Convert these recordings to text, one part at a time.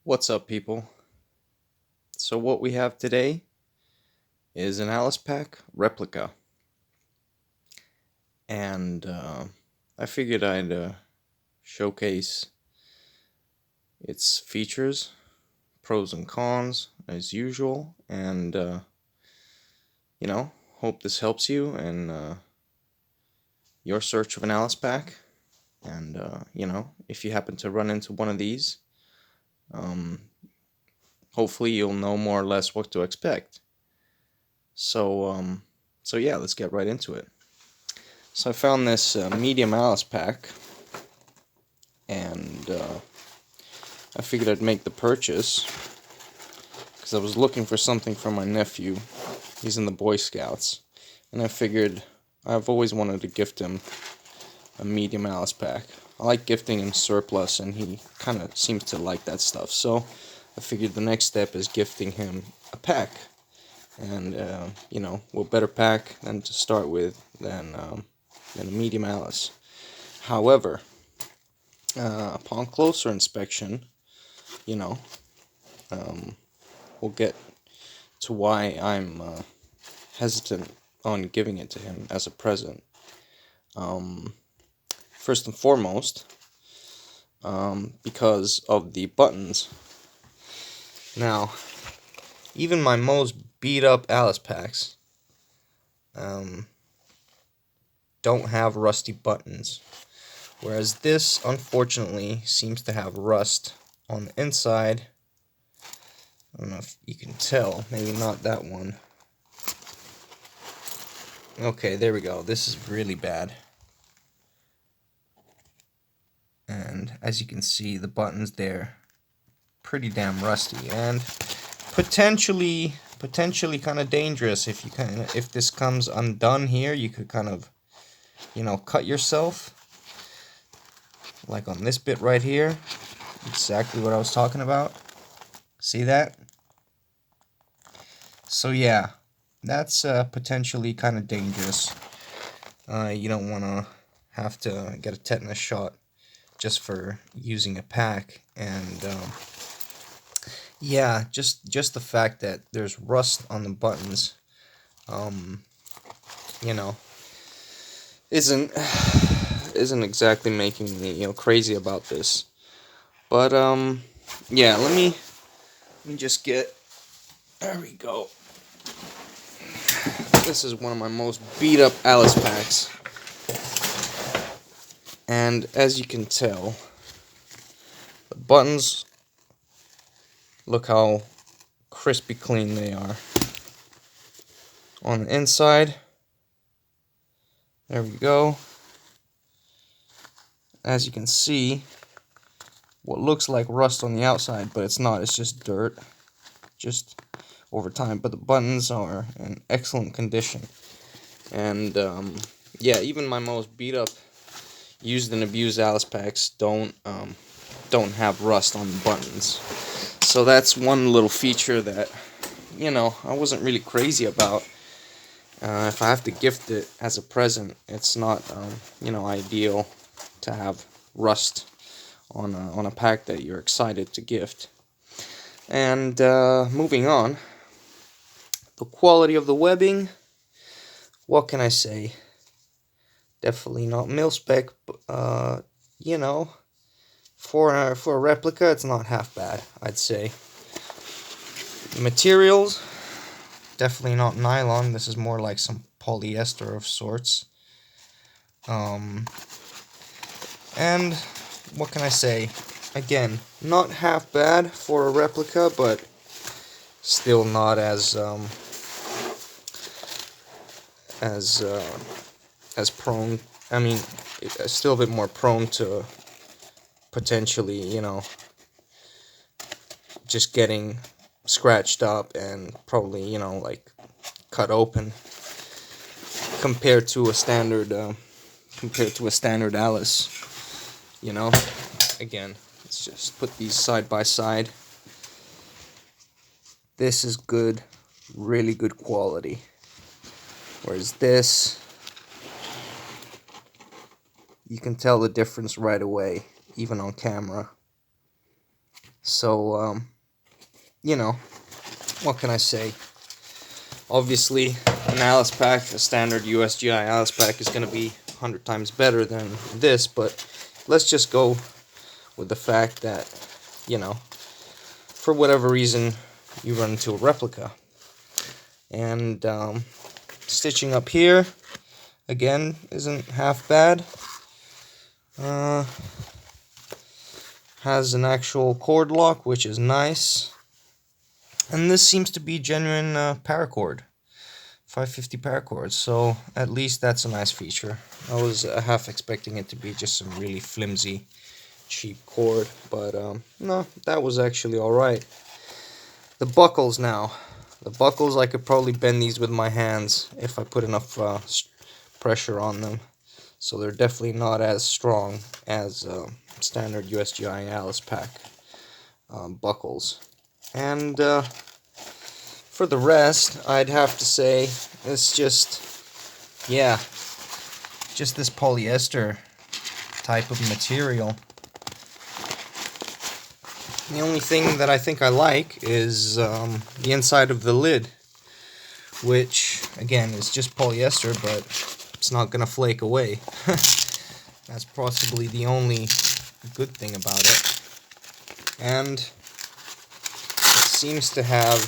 What's up, people? So what we have today is an Alice Pack replica, and I figured I'd showcase its features, pros and cons, as usual, and hope this helps you in your search of an Alice Pack. And if you happen to run into one of these, um, hopefully you'll know more or less what to expect. So, yeah, let's get right into it. So I found this medium Alice pack, and I figured I'd make the purchase because I was looking for something for my nephew. He's in the Boy Scouts, and I figured I've always wanted to gift him a medium Alice pack. I like gifting him surplus, and he kind of seems to like that stuff. So I figured the next step is gifting him a pack. And, what better pack than to start with than a medium Alice. However, upon closer inspection, you know, we'll get to why I'm hesitant on giving it to him as a present. First and foremost, because of the buttons. Now, even my most beat up Alice packs don't have rusty buttons, whereas this unfortunately seems to have rust on the inside. I don't know if you can tell, maybe not that one. Okay, there we go. This is really bad. And as you can see, the buttons there pretty damn rusty and potentially kind of dangerous. If this comes undone here, you could kind of cut yourself, like on this bit right here. Exactly what I was talking about. See that? So yeah, that's potentially kind of dangerous. You don't want to have to get a tetanus shot just for using a pack. And yeah, just the fact that there's rust on the buttons, isn't exactly making me crazy about this. But yeah, let me just get. There we go. This is one of my most beat up Alice packs. And as you can tell, the buttons, look how crispy clean they are. On the inside, there we go. As you can see, what looks like rust on the outside, but it's not, it's just dirt, just over time. But the buttons are in excellent condition. And yeah, even my most beat up used and abused Alice packs don't have rust on the buttons. So that's one little feature that I wasn't really crazy about. If I have to gift it as a present, it's not ideal to have rust on a pack that you're excited to gift. And moving on, the quality of the webbing, what can I say? Definitely not mil-spec, but for a replica, it's not half bad, I'd say. Materials, definitely not nylon. This is more like some polyester of sorts. And what can I say? Again, not half bad for a replica, but still not as prone. I mean, it's still a bit more prone to potentially, just getting scratched up and probably, like cut open compared to a standard Alice. Again, let's just put these side by side. This is good, really good quality. Whereas this, you can tell the difference right away, even on camera. So, you know, what can I say? Obviously, an Alice pack, a standard USGI Alice pack, is going to be 100 times better than this, but let's just go with the fact that, you know, for whatever reason, you run into a replica. And stitching up here, again, isn't half bad. Has an actual cord lock, which is nice. And this seems to be genuine paracord, 550 paracord, so at least that's a nice feature. I was half expecting it to be just some really flimsy, cheap cord, but no, that was actually alright. The buckles now. The buckles, I could probably bend these with my hands if I put enough pressure on them. So they're definitely not as strong as standard USGI Alice pack buckles. And for the rest, I'd have to say it's just, yeah, just this polyester type of material. The only thing that I think I like is the inside of the lid, which, again, is just polyester, but it's not going to flake away. That's possibly the only good thing about it. And it seems to have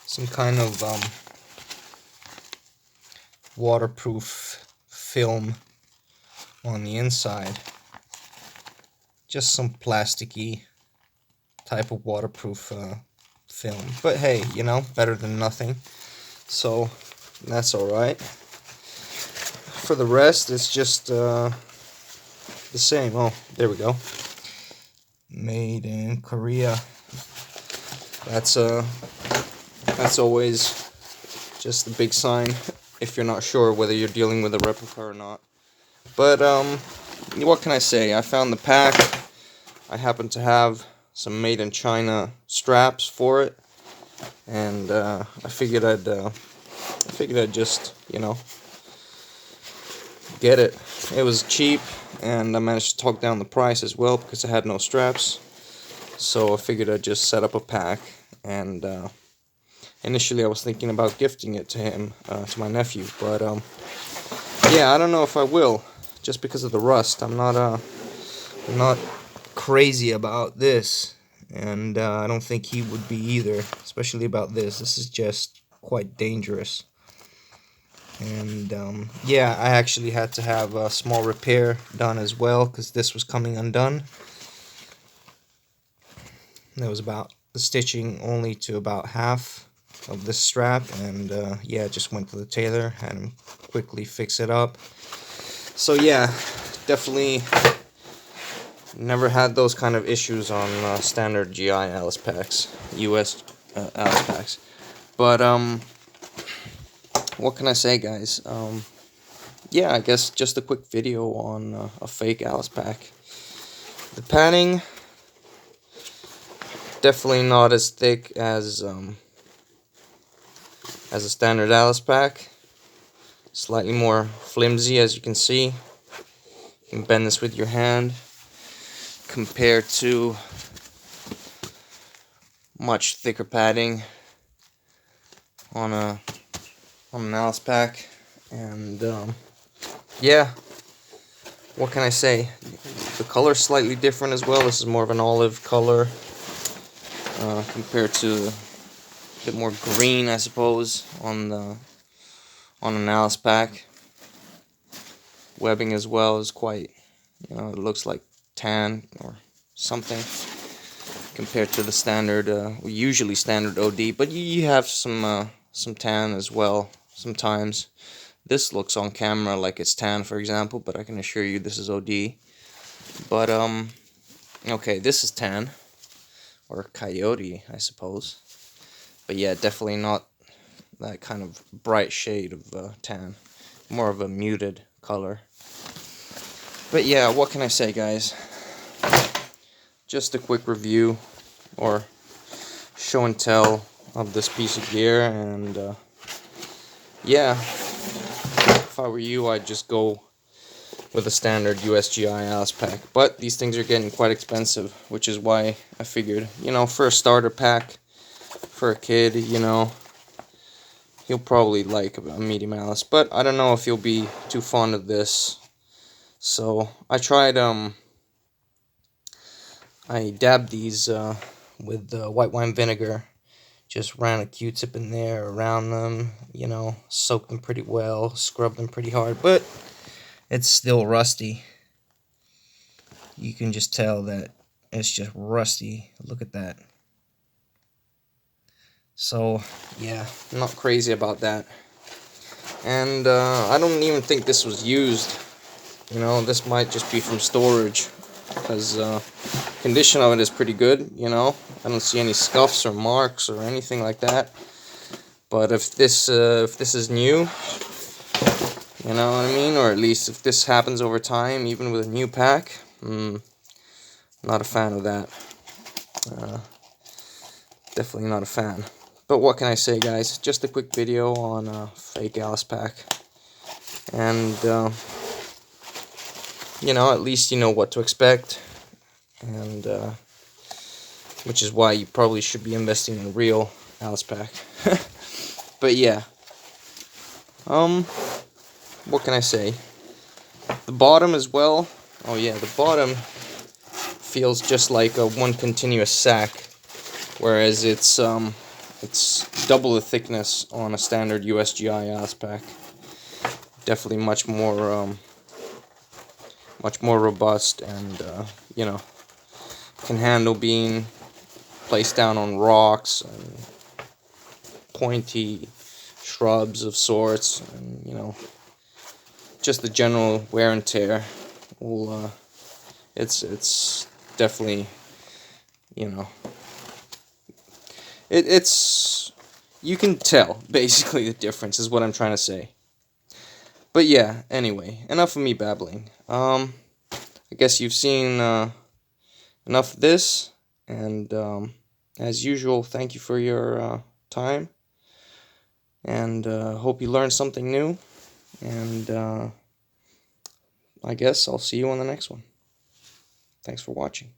some kind of waterproof film on the inside. Just some plasticky type of waterproof film. But hey, you know, better than nothing. So that's alright. For the rest, it's just the same. Oh, there we go. Made in Korea. That's always just a big sign if you're not sure whether you're dealing with a replica or not. But what can I say? I found the pack. I happen to have some made in China straps for it, and I figured I'd just, you know, get it. It was cheap, and I managed to talk down the price as well because I had no straps. So I figured I'd just set up a pack, and initially I was thinking about gifting it to him, to my nephew, but yeah, I don't know if I will, just because of the rust. I'm not crazy about this, and I don't think he would be either, especially about this. This is just quite dangerous. And yeah, I actually had to have a small repair done as well, because this was coming undone. That was about the stitching only to about half of this strap, and yeah, just went to the tailor, had him quickly fix it up. So yeah, definitely never had those kind of issues on standard GI Alice packs, US Alice packs. But what can I say, guys? Yeah, I guess just a quick video on a fake Alice pack. The padding, definitely not as thick as a standard Alice pack. Slightly more flimsy, as you can see. You can bend this with your hand, compared to much thicker padding on an Alice pack. And yeah, what can I say? The color's slightly different as well. This is more of an olive color compared to a bit more green, I suppose, on an Alice pack. Webbing as well is quite, you know, it looks like tan or something compared to the standard, usually standard OD, but you have some tan as well sometimes. This looks on camera like it's tan, for example, but I can assure you this is OD. But okay, this is tan, or coyote, I suppose. But yeah, definitely not that kind of bright shade of tan, more of a muted color. But yeah, what can I say, guys? Just a quick review or show and tell of this piece of gear, and yeah, if I were you, I'd just go with a standard USGI Alice pack. But these things are getting quite expensive, which is why I figured, you know, for a starter pack for a kid, you know, he'll probably like a medium Alice. But I don't know if he'll be too fond of this. So I tried, I dabbed these with white wine vinegar. Just ran a Q-tip in there around them, you know, soaked them pretty well, scrubbed them pretty hard, but it's still rusty. You can just tell that it's just rusty. Look at that. So, yeah, I'm not crazy about that. And I don't even think this was used. You know, this might just be from storage, because condition of it is pretty good, you know. I don't see any scuffs or marks or anything like that. But if this is new, you know what I mean, or at least if this happens over time, even with a new pack, not a fan of that. Definitely not a fan. But what can I say, guys? Just a quick video on a fake Alice pack, and you know, at least you know what to expect, and which is why you probably should be investing in a real Alice pack. But yeah, what can I say? The bottom as well. Oh yeah, the bottom feels just like a one continuous sack, whereas it's double the thickness on a standard USGI Alice pack. Definitely much more robust, and you know, can handle being placed down on rocks and pointy shrubs of sorts, and you know, just the general wear and tear will it's definitely, you know, it's you can tell basically the difference is what I'm trying to say. But yeah, anyway, enough of me babbling. I guess you've seen enough of this, and as usual, thank you for your time, and hope you learned something new, and I guess I'll see you on the next one. Thanks for watching.